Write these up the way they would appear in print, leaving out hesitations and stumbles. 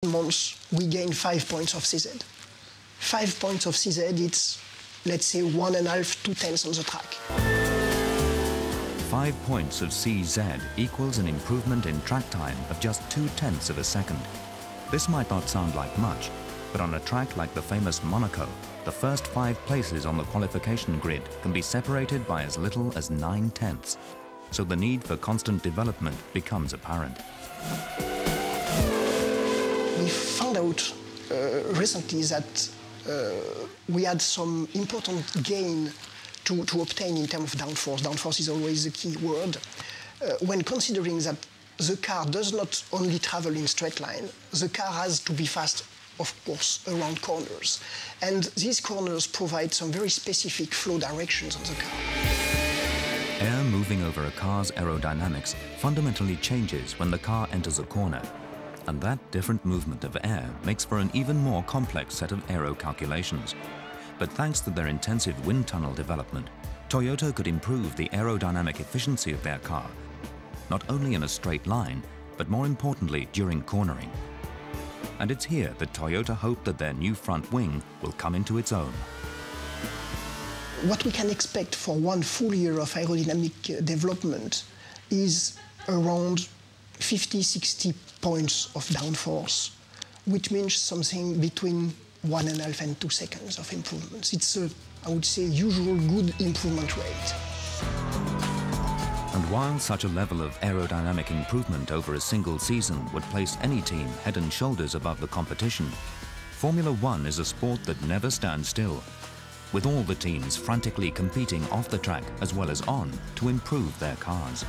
months, we gain 5 points of CZ. 5 points of CZ, it's, let's say, 1.5, 2 tenths on the track. 5 points of CZ equals an improvement in track time of just 0.2 of a second. This might not sound like much, but on a track like the famous Monaco, the first 5 places on the qualification grid can be separated by as little as 9 tenths. So the need for constant development becomes apparent. We found out recently that we had some important gain to obtain in terms of downforce. Downforce is always the key word. When considering that the car does not only travel in straight line, the car has to be fast, of course, around corners. And these corners provide some very specific flow directions on the car. Air moving over a car's aerodynamics fundamentally changes when the car enters a corner. And that different movement of air makes for an even more complex set of aero calculations. But thanks to their intensive wind tunnel development, Toyota could improve the aerodynamic efficiency of their car, not only in a straight line, but more importantly during cornering. And it's here that Toyota hope that their new front wing will come into its own. What we can expect for one full year of aerodynamic development is around 50-60 points of downforce, which means something between 1.5 and 2 seconds of improvements. It's a, I would say, usual good improvement rate. And while such a level of aerodynamic improvement over a single season would place any team head and shoulders above the competition, Formula One is a sport that never stands still, with all the teams frantically competing off the track as well as on to improve their cars.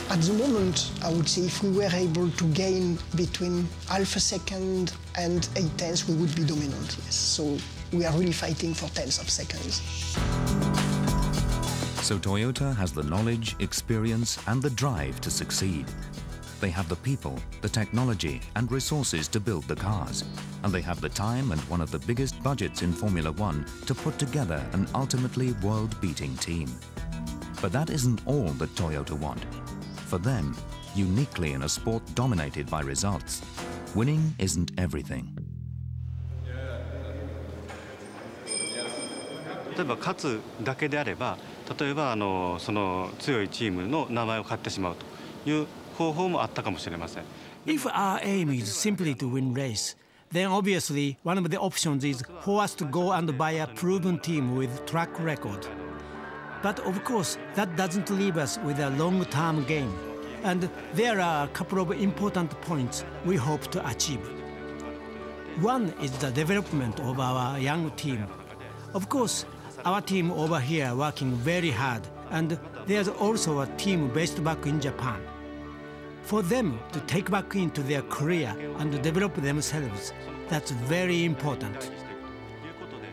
At the moment, I would say if we were able to gain between half a second and 8 tenths, we would be dominant, yes. So we are really fighting for tenths of seconds. So Toyota has the knowledge, experience, and the drive to succeed. They have the people, the technology, and resources to build the cars. And they have the time and one of the biggest budgets in Formula One to put together an ultimately world-beating team. But that isn't all that Toyota want. For them, uniquely in a sport dominated by results, winning isn't everything. 例えば勝つだけであれば、例えばその強いチームの名前を買ってしまうという方法もあったかもしれません。If our aim is simply to win race, then obviously one of the options is for us to go and buy a proven team with track record. But of course, that doesn't leave us with a long-term game. And there are a couple of important points we hope to achieve. One is the development of our young team. Of course, our team over here working very hard, and there's also a team based back in Japan. For them to take back into their career and develop themselves, that's very important.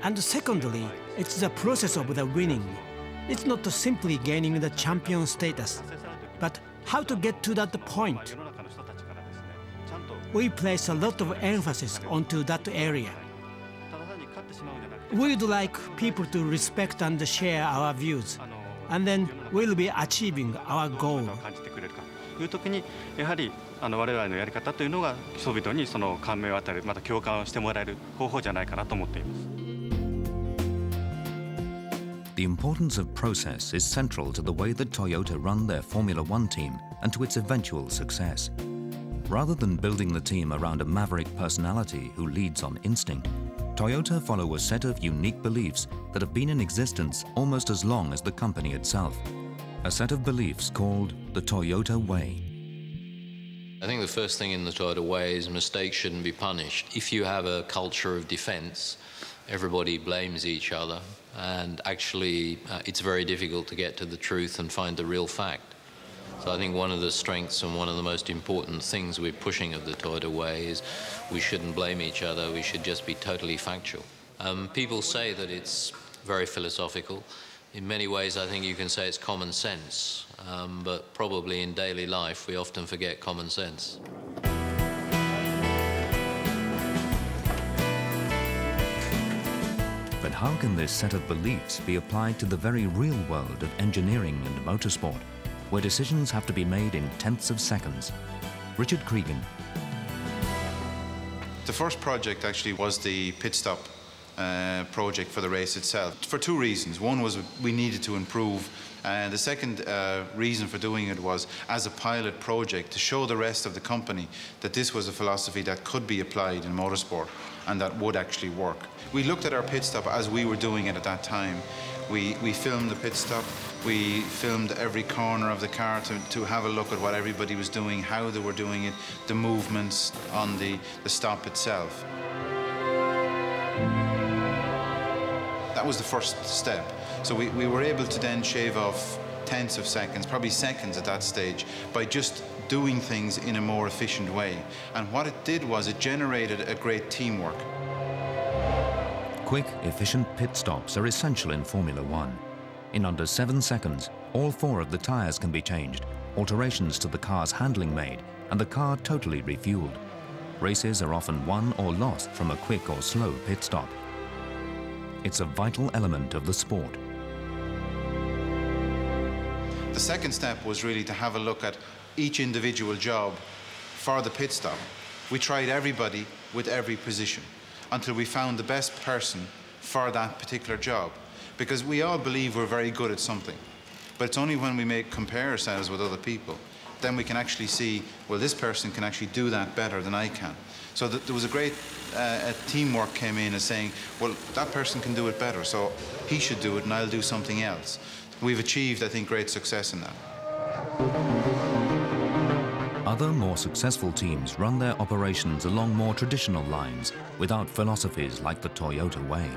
And secondly, it's the process of the winning. It's not simply gaining the champion status, but how to get to that point. We place a lot of emphasis onto that area. We'd like people to respect and share our views, and then we'll be achieving our goal. という時にやはり我々のやり方というのが人々にその感銘を与える、また共感をしてもらえる方法じゃないかなと思っています。The importance of process is central to the way that Toyota run their Formula One team and to its eventual success. Rather than building the team around a maverick personality who leads on instinct, Toyota follow a set of unique beliefs that have been in existence almost as long as the company itself. A set of beliefs called the Toyota Way. I think the first thing in the Toyota Way is mistakes shouldn't be punished. If you have a culture of defense, everybody blames each other, and actually it's very difficult to get to the truth and find the real fact. So I think one of the strengths and one of the most important things we're pushing of the Toyota Way is we shouldn't blame each other, we should just be totally factual. People say that it's very philosophical. In many ways I think you can say it's common sense, but probably in daily life we often forget common sense. But how can this set of beliefs be applied to the very real world of engineering and motorsport, where decisions have to be made in tenths of seconds? Richard Cregan. The first project actually was the pit stop project for the race itself, for two reasons. One was we needed to improve, and the second reason for doing it was as a pilot project to show the rest of the company that this was a philosophy that could be applied in motorsport and that would actually work. We looked at our pit stop as we were doing it at that time. We filmed the pit stop, we filmed every corner of the car to have a look at what everybody was doing, how they were doing it, the movements on the stop itself. That was the first step. So we were able to then shave off tenths of seconds, probably seconds at that stage, by just doing things in a more efficient way. And what it did was it generated a great teamwork. Quick, efficient pit stops are essential in Formula One. In under 7 seconds, all 4 of the tyres can be changed, alterations to the car's handling made, and the car totally refueled. Races are often won or lost from a quick or slow pit stop. It's a vital element of the sport. The second step was really to have a look at each individual job for the pit stop. We tried everybody with every position until we found the best person for that particular job. Because we all believe we're very good at something, but it's only when we compare ourselves with other people, then we can actually see, well, this person can actually do that better than I can. So there was a great teamwork came in as saying, well, that person can do it better, so he should do it and I'll do something else. We've achieved, I think, great success in that. Other more successful teams run their operations along more traditional lines without philosophies like the Toyota way.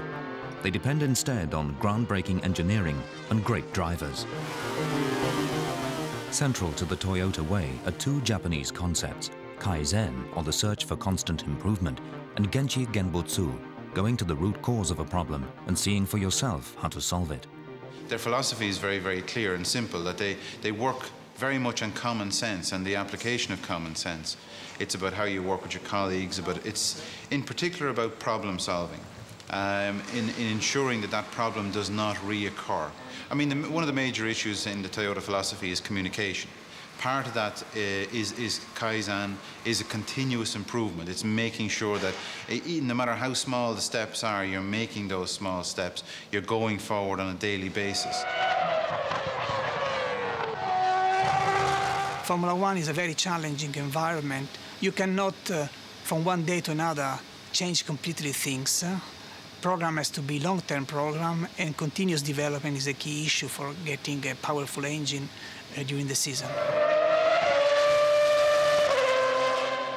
They depend instead on groundbreaking engineering and great drivers. Central to the Toyota way are 2 Japanese concepts, Kaizen, or the search for constant improvement, and Genchi Genbutsu, going to the root cause of a problem and seeing for yourself how to solve it. Their philosophy is very, very clear and simple, that they work very much on common sense and the application of common sense. It's about how you work with your colleagues, it's in particular about problem solving, in ensuring that that problem does not reoccur. I mean, one of the major issues in the Toyota philosophy is communication. Part of that is Kaizen, is a continuous improvement. It's making sure that no matter how small the steps are, you're making those small steps. You're going forward on a daily basis. Formula One is a very challenging environment. You cannot, from one day to another, change completely things. Program has to be long-term program, and continuous development is a key issue for getting a powerful engine during the season.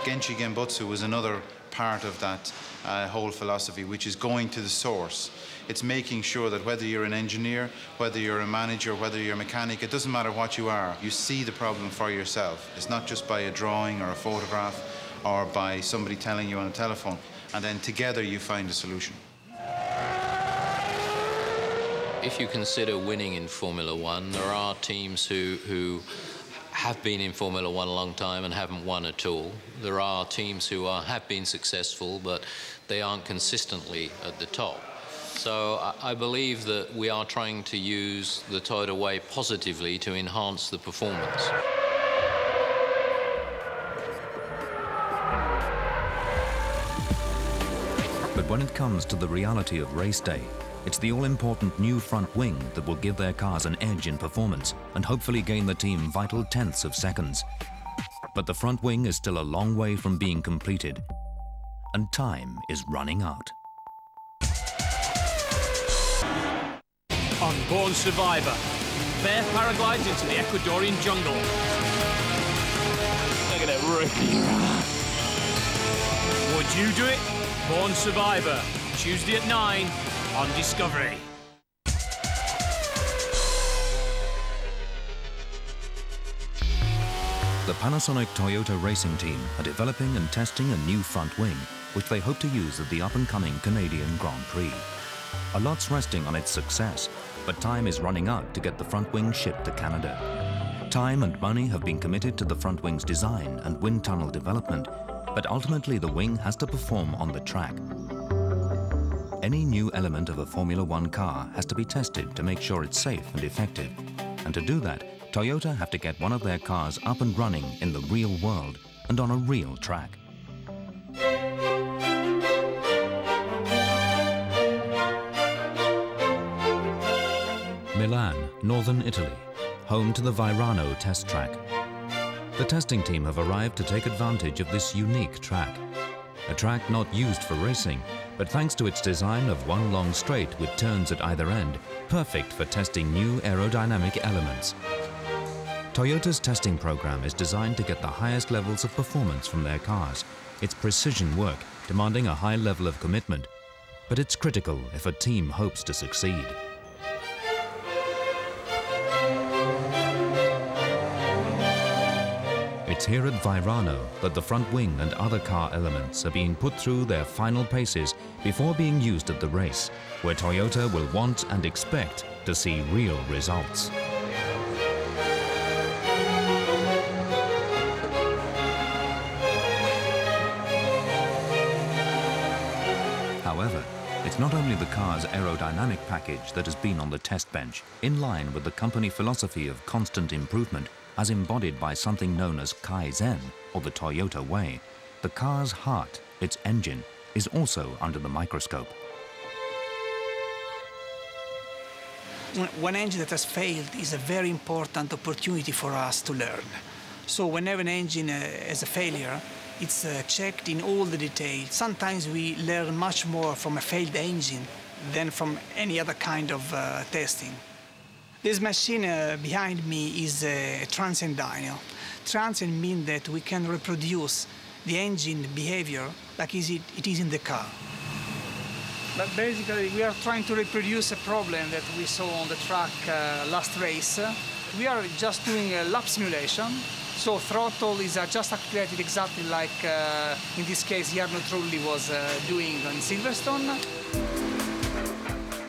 Genchi Genbutsu was another part of that whole philosophy, which is going to the source. It's making sure that whether you're an engineer, whether you're a manager, whether you're a mechanic, it doesn't matter what you are, you see the problem for yourself. It's not just by a drawing or a photograph or by somebody telling you on a telephone, and then together you find a solution. If you consider winning in Formula One, there are teams who have been in Formula One a long time and haven't won at all. There are teams who have been successful, but they aren't consistently at the top. So I believe that we are trying to use the Toyota way positively to enhance the performance. But when it comes to the reality of race day, it's the all-important new front wing that will give their cars an edge in performance and hopefully gain the team vital tenths of seconds. But the front wing is still a long way from being completed, and time is running out. On Born Survivor, Bear paraglides into the Ecuadorian jungle. Look at it, Ricky. Would you do it? Born Survivor, Tuesday at 9 on Discovery. The Panasonic Toyota racing team are developing and testing a new front wing, which they hope to use at the up-and-coming Canadian Grand Prix. A lot's resting on its success, but time is running out to get the front wing shipped to Canada. Time and money have been committed to the front wing's design and wind tunnel development, but ultimately the wing has to perform on the track. Any new element of a Formula One car has to be tested to make sure it's safe and effective. And to do that, Toyota have to get one of their cars up and running in the real world and on a real track. Northern Italy, home to the Vairano test track. The testing team have arrived to take advantage of this unique track. A track not used for racing, but thanks to its design of one long straight with turns at either end, perfect for testing new aerodynamic elements. Toyota's testing program is designed to get the highest levels of performance from their cars. It's precision work, demanding a high level of commitment, but it's critical if a team hopes to succeed. It's here at Vairano that the front wing and other car elements are being put through their final paces before being used at the race, where Toyota will want and expect to see real results. However, it's not only the car's aerodynamic package that has been on the test bench, in line with the company philosophy of constant improvement, as embodied by something known as Kaizen, or the Toyota Way. The car's heart, its engine, is also under the microscope. One engine that has failed is a very important opportunity for us to learn. So whenever an engine has a failure, it's checked in all the details. Sometimes we learn much more from a failed engine than from any other kind of testing. This machine behind me is a transient dyno. Transient means that we can reproduce the engine behavior like it is in the car. But basically, we are trying to reproduce a problem that we saw on the track last race. We are just doing a lap simulation. So throttle is just activated exactly like, in this case, Jarno Trulli was doing on Silverstone.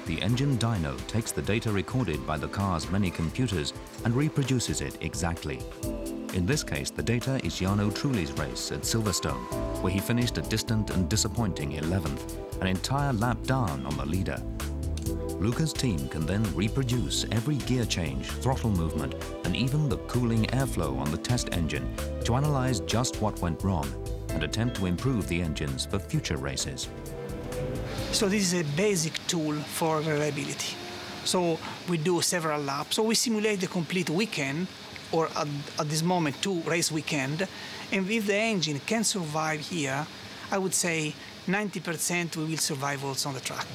The engine dyno takes the data recorded by the car's many computers and reproduces it exactly. In this case, the data is Jarno Trulli's race at Silverstone, where he finished a distant and disappointing 11th, an entire lap down on the leader. Luca's team can then reproduce every gear change, throttle movement, and even the cooling airflow on the test engine to analyze just what went wrong and attempt to improve the engines for future races. So this is a basic tool for reliability. So we do several laps. So we simulate the complete weekend, or at this moment, 2 race weekend. And if the engine can survive here, I would say 90% we will survive also on the track.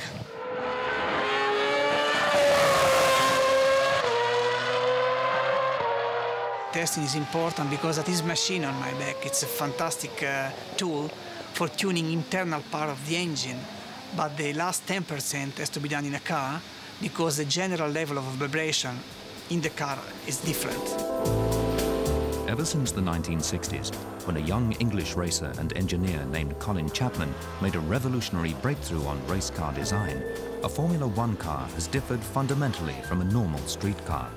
Testing is important because at this machine on my back, it's a fantastic tool for tuning internal part of the engine. But the last 10% has to be done in a car because the general level of vibration in the car is different. Ever since the 1960s, when a young English racer and engineer named Colin Chapman made a revolutionary breakthrough on race car design, a Formula One car has differed fundamentally from a normal street car.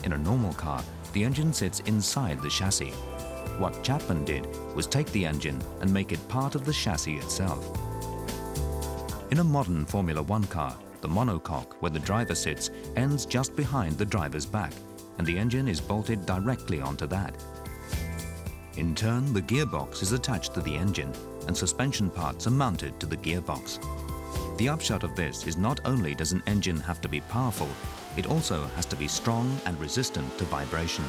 In a normal car, the engine sits inside the chassis. What Chapman did was take the engine and make it part of the chassis itself. In a modern Formula One car, the monocoque, where the driver sits, ends just behind the driver's back, and the engine is bolted directly onto that. In turn, the gearbox is attached to the engine, and suspension parts are mounted to the gearbox. The upshot of this is not only does an engine have to be powerful, it also has to be strong and resistant to vibration.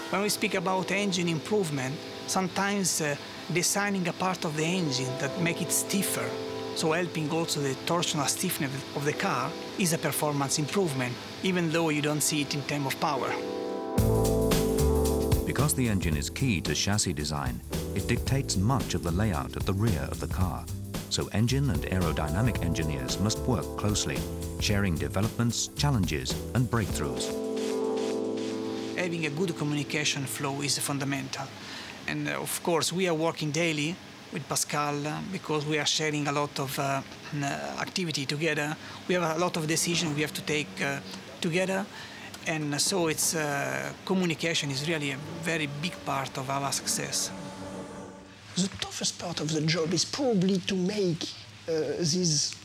When we speak about engine improvement, sometimes designing a part of the engine that make it stiffer, so helping also the torsional stiffness of the car, is a performance improvement, even though you don't see it in terms of power. Because the engine is key to chassis design, it dictates much of the layout at the rear of the car. So engine and aerodynamic engineers must work closely, sharing developments, challenges, and breakthroughs. Having a good communication flow is fundamental. And of course, we are working daily with Pascal because we are sharing a lot of activity together. We have a lot of decisions we have to take together. And so it's communication is really a very big part of our success. The toughest part of the job is probably to make these